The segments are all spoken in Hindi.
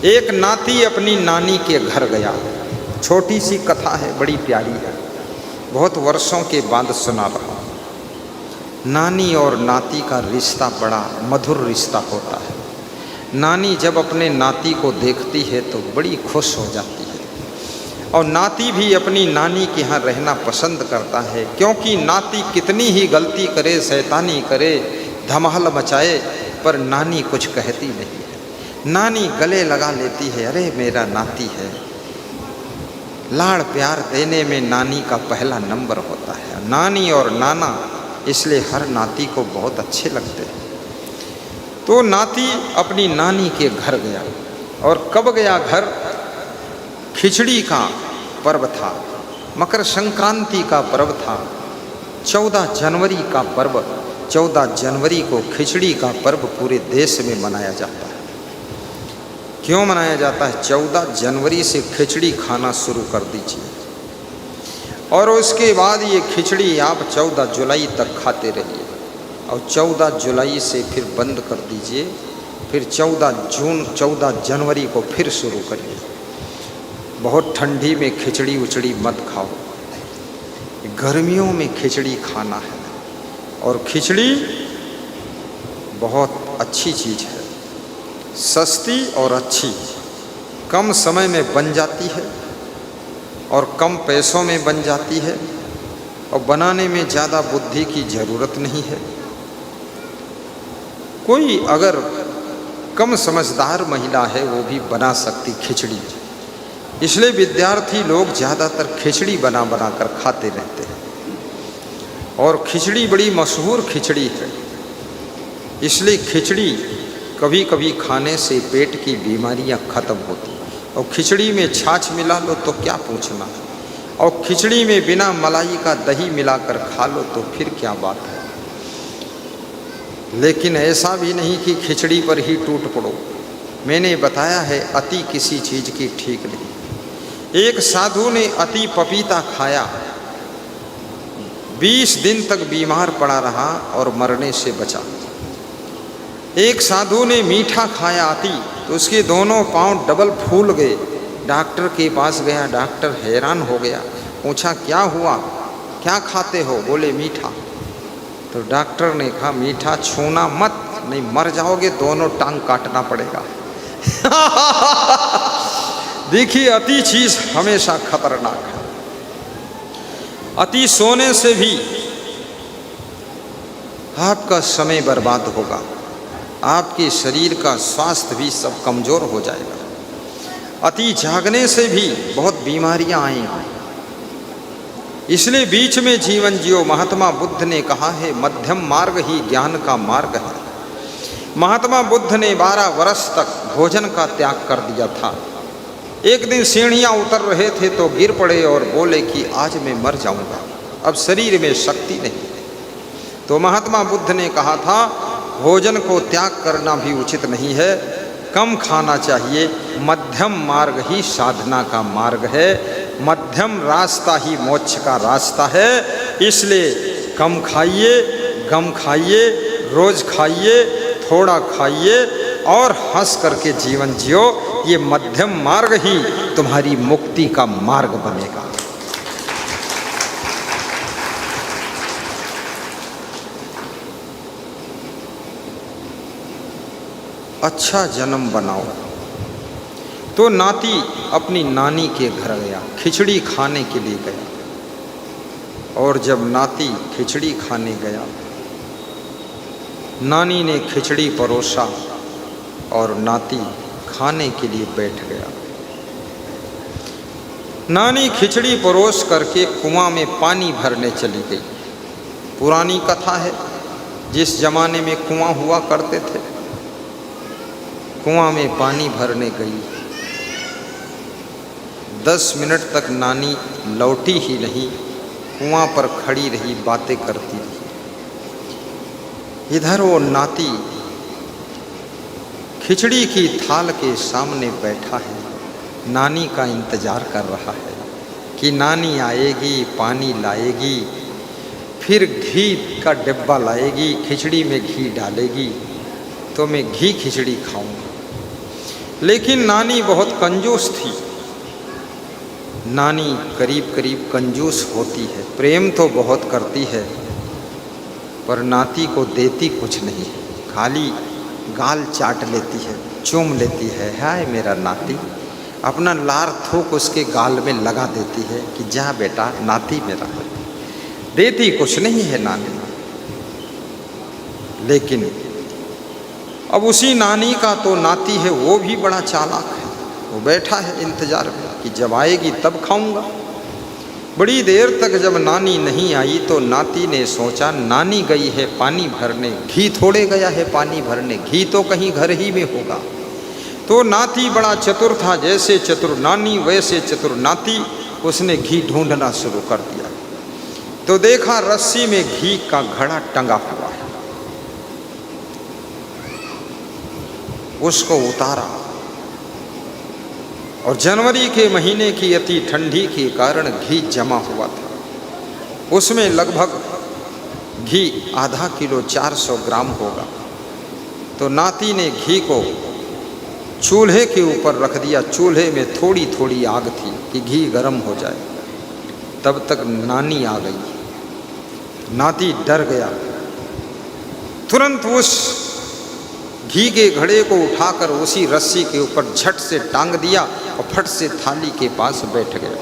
एक नाती अपनी नानी के घर गया। छोटी सी कथा है, बड़ी प्यारी है, बहुत वर्षों के बाद सुना रहा। नानी और नाती का रिश्ता बड़ा मधुर रिश्ता होता है। नानी जब अपने नाती को देखती है तो बड़ी खुश हो जाती है, और नाती भी अपनी नानी के यहाँ रहना पसंद करता है, क्योंकि नाती कितनी ही गलती करे, शैतानी करे, धमाल मचाए, पर नानी कुछ कहती नहीं है। नानी गले लगा लेती है, अरे मेरा नाती है। लाड़ प्यार देने में नानी का पहला नंबर होता है। नानी और नाना इसलिए हर नाती को बहुत अच्छे लगते हैं। तो नाती अपनी नानी के घर गया, और कब गया घर? खिचड़ी का पर्व था, मकर संक्रांति का पर्व था, 14 जनवरी का पर्व। 14 जनवरी को खिचड़ी का पर्व पूरे देश में मनाया जाता है। क्यों मनाया जाता है? 14 जनवरी से खिचड़ी खाना शुरू कर दीजिए, और उसके बाद ये खिचड़ी आप 14 जुलाई तक खाते रहिए, और 14 जुलाई से फिर बंद कर दीजिए, फिर 14 जनवरी को फिर शुरू करिए। बहुत ठंडी में खिचड़ी उचड़ी मत खाओ, गर्मियों में खिचड़ी खाना है। और खिचड़ी बहुत अच्छी चीज़ है, सस्ती और अच्छी, कम समय में बन जाती है और कम पैसों में बन जाती है, और बनाने में ज़्यादा बुद्धि की ज़रूरत नहीं है। कोई अगर कम समझदार महिला है वो भी बना सकती खिचड़ी। इसलिए विद्यार्थी लोग ज़्यादातर खिचड़ी बना बना कर खाते रहते हैं, और खिचड़ी बड़ी मशहूर खिचड़ी है। इसलिए खिचड़ी कभी कभी खाने से पेट की बीमारियां खत्म होती, और खिचड़ी में छाछ मिला लो तो क्या पूछना, और खिचड़ी में बिना मलाई का दही मिलाकर खा लो तो फिर क्या बात है। लेकिन ऐसा भी नहीं कि खिचड़ी पर ही टूट पड़ो। मैंने बताया है अति किसी चीज़ की ठीक नहीं। एक साधु ने अति पपीता खाया, 20 दिन तक बीमार पड़ा रहा और मरने से बचा। एक साधु ने मीठा खाया अति, तो उसके दोनों पांव डबल फूल गए। डॉक्टर के पास गया, डॉक्टर हैरान हो गया, पूछा क्या हुआ, क्या खाते हो? बोले मीठा। तो डॉक्टर ने कहा मीठा छूना मत, नहीं मर जाओगे, दोनों टांग काटना पड़ेगा। देखिए अति चीज हमेशा खतरनाक है। अति सोने से भी आपका समय बर्बाद होगा, आपके शरीर का स्वास्थ्य भी सब कमज़ोर हो जाएगा। अति जागने से भी बहुत बीमारियां आएंगी। इसलिए बीच में जीवन जियो। महात्मा बुद्ध ने कहा है मध्यम मार्ग ही ज्ञान का मार्ग है। महात्मा बुद्ध ने 12 वर्ष तक भोजन का त्याग कर दिया था। एक दिन सीढ़ियाँ उतर रहे थे तो गिर पड़े और बोले कि आज मैं मर जाऊंगा, अब शरीर में शक्ति नहीं। तो महात्मा बुद्ध ने कहा था भोजन को त्याग करना भी उचित नहीं है, कम खाना चाहिए। मध्यम मार्ग ही साधना का मार्ग है, मध्यम रास्ता ही मोक्ष का रास्ता है। इसलिए कम खाइए, कम खाइए, रोज खाइए, थोड़ा खाइए और हंस करके जीवन जियो। ये मध्यम मार्ग ही तुम्हारी मुक्ति का मार्ग बनेगा। अच्छा जन्म बनाओ। तो नाती अपनी नानी के घर गया, खिचड़ी खाने के लिए गया। और जब नाती खिचड़ी खाने गया, नानी ने खिचड़ी परोसा और नाती खाने के लिए बैठ गया। नानी खिचड़ी परोस करके कुआं में पानी भरने चली गई। पुरानी कथा है, जिस जमाने में कुआं हुआ करते थे। कुआं में पानी भरने गई, 10 मिनट तक नानी लौटी ही नहीं, कुआं पर खड़ी रही, बातें करती रही। इधर वो नाती खिचड़ी की थाल के सामने बैठा है, नानी का इंतजार कर रहा है कि नानी आएगी, पानी लाएगी, फिर घी का डिब्बा लाएगी, खिचड़ी में घी डालेगी तो मैं घी खिचड़ी खाऊंगा। लेकिन नानी बहुत कंजूस थी। नानी करीब करीब कंजूस होती है, प्रेम तो बहुत करती है पर नाती को देती कुछ नहीं, खाली गाल चाट लेती है, चूम लेती है। हाय मेरा नाती, अपना लार थूक उसके गाल में लगा देती है कि जा बेटा नाती मेरा। देती कुछ नहीं है नानी। लेकिन अब उसी नानी का तो नाती है वो भी बड़ा चालाक है। वो बैठा है इंतजार में कि जब आएगी तब खाऊंगा। बड़ी देर तक जब नानी नहीं आई तो नाती ने सोचा नानी गई है पानी भरने, घी थोड़े गया है पानी भरने, घी तो कहीं घर ही में होगा। तो नाती बड़ा चतुर था, जैसे चतुर नानी वैसे चतुर नाती। उसने घी ढूंढना शुरू कर दिया तो देखा रस्सी में घी का घड़ा टंगा हुआ है। उसको उतारा और जनवरी के महीने की अति ठंडी के कारण घी जमा हुआ था। उसमें लगभग घी आधा किलो 400 ग्राम होगा। तो नाती ने घी को चूल्हे के ऊपर रख दिया। चूल्हे में थोड़ी थोड़ी आग थी कि घी गर्म हो जाए। तब तक नानी आ गई। नाती डर गया, तुरंत उस घी के घड़े को उठाकर उसी रस्सी के ऊपर झट से टांग दिया और फट से थाली के पास बैठ गया।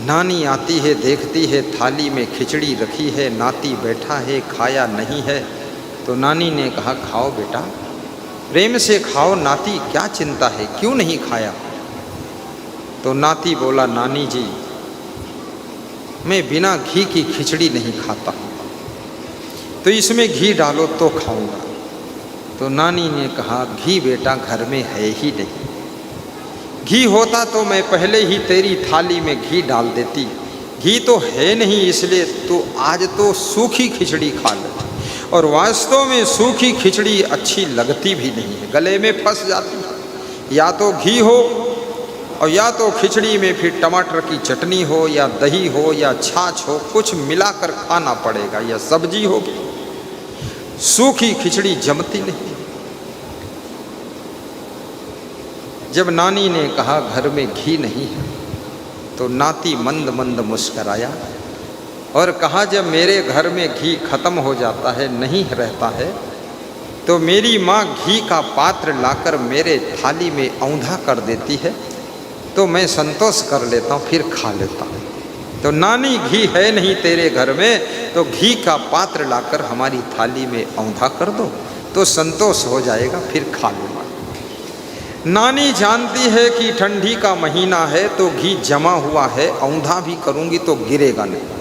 नानी आती है, देखती है थाली में खिचड़ी रखी है, नाती बैठा है, खाया नहीं है। तो नानी ने कहा खाओ बेटा, प्रेम से खाओ नाती, क्या चिंता है, क्यों नहीं खाया? तो नाती बोला नानी जी मैं बिना घी की खिचड़ी नहीं खाता, तो इसमें घी डालो तो खाऊंगा। तो नानी ने कहा घी बेटा घर में है ही नहीं, घी होता तो मैं पहले ही तेरी थाली में घी डाल देती। घी तो है नहीं, इसलिए तो आज तो सूखी खिचड़ी खा ले। और वास्तव में सूखी खिचड़ी अच्छी लगती भी नहीं है, गले में फंस जाती है। या तो घी हो और या तो खिचड़ी में फिर टमाटर की चटनी हो या दही हो या छाछ हो, कुछ मिलाकर खाना पड़ेगा, या सब्जी होगी। सूखी खिचड़ी जमती नहीं। जब नानी ने कहा घर में घी नहीं है तो नाती मंद मंद मुस्कराया और कहा जब मेरे घर में घी खत्म हो जाता है, नहीं रहता है, तो मेरी माँ घी का पात्र लाकर मेरे थाली में औंधा कर देती है, तो मैं संतोष कर लेता हूँ, फिर खा लेता हूँ। तो नानी घी है नहीं तेरे घर में, तो घी का पात्र लाकर हमारी थाली में औंधा कर दो तो संतोष हो जाएगा, फिर खा लूँगा। नानी जानती है कि ठंडी का महीना है तो घी जमा हुआ है, औंधा भी करूँगी तो गिरेगा नहीं।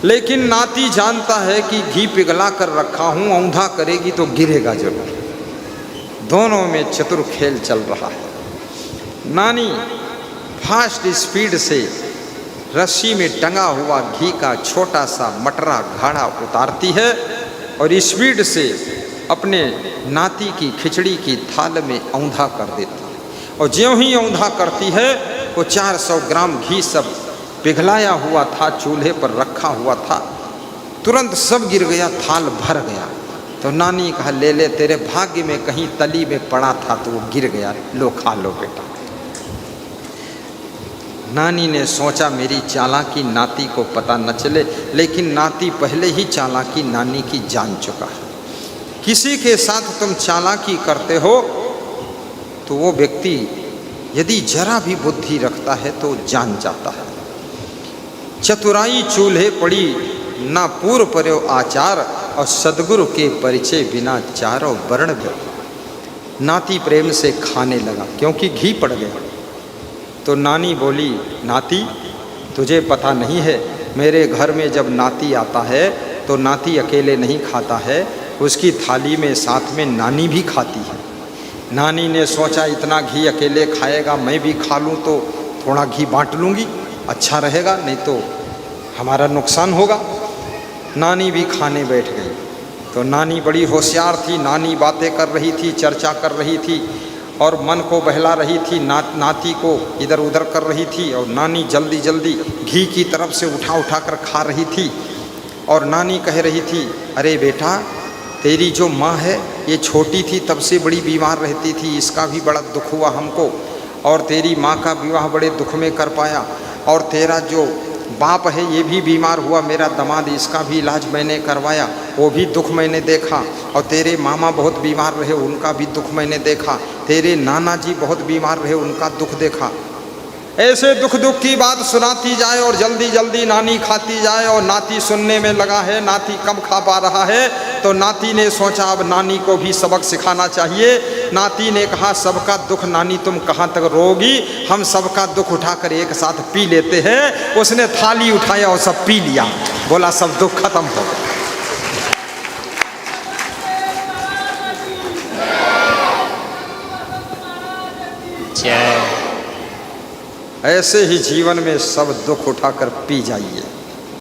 लेकिन नाती जानता है कि घी पिघला कर रखा हूँ, औंधा करेगी तो गिरेगा जरूर। दोनों में चतुर खेल चल रहा है। नानी फास्ट स्पीड से रस्सी में टंगा हुआ घी का छोटा सा मटरा घड़ा उतारती है और स्पीड से अपने नाती की खिचड़ी की थाल में औंधा कर देती है। और ज्यों ही औंधा करती है वो 400 ग्राम घी सब पिघलाया हुआ था, चूल्हे पर रखा हुआ था, तुरंत सब गिर गया, थाल भर गया। तो नानी कहा ले ले, तेरे भाग्य में कहीं तली में पड़ा था तो वो गिर गया, लो खा लो बेटा। नानी ने सोचा मेरी चालाकी नाती को पता न चले, लेकिन नाती पहले ही चालाकी नानी की जान चुका है। किसी के साथ तुम चालाकी करते हो तो वो व्यक्ति यदि जरा भी बुद्धि रखता है तो जान जाता है। चतुराई चूल्हे पड़ी ना पूर्व पर्यो आचार, और सदगुरु के परिचय बिना चारों वर्ण भ्यो। नाती प्रेम से खाने लगा क्योंकि घी पड़ गया। तो नानी बोली नाती तुझे पता नहीं है, मेरे घर में जब नाती आता है तो नाती अकेले नहीं खाता है, उसकी थाली में साथ में नानी भी खाती है। नानी ने सोचा इतना घी अकेले खाएगा, मैं भी खा लूँ तो थोड़ा घी बांट लूँगी, अच्छा रहेगा, नहीं तो हमारा नुकसान होगा। नानी भी खाने बैठ गई। तो नानी बड़ी होशियार थी, नानी बातें कर रही थी, चर्चा कर रही थी और मन को बहला रही थी, नाती को इधर उधर कर रही थी। और नानी जल्दी जल्दी घी की तरफ से उठा उठा कर खा रही थी। और नानी कह रही थी अरे बेटा तेरी जो माँ है ये छोटी थी तब से बड़ी बीमार रहती थी, इसका भी बड़ा दुख हुआ हमको, और तेरी माँ का विवाह बड़े दुख में कर पाया, और तेरा जो बाप है ये भी बीमार हुआ, मेरा दामाद, इसका भी इलाज मैंने करवाया, वो भी दुख मैंने देखा, और तेरे मामा बहुत बीमार रहे, उनका भी दुख मैंने देखा, तेरे नाना जी बहुत बीमार रहे, उनका दुख देखा। ऐसे दुख दुख की बात सुनाती जाए और जल्दी जल्दी नानी खाती जाए, और नाती सुनने में लगा है, नाती कम खा पा रहा है, तो नाती ने सोचा अब नानी को भी सबक सिखाना चाहिए। नाती ने कहा सबका दुख नानी तुम कहाँ तक रोगी, हम सबका दुख उठाकर एक साथ पी लेते हैं। उसने थाली उठाया और सब पी लिया, बोला सब दुख खत्म हो गया। ऐसे ही जीवन में सब दुख उठाकर पी जाइए।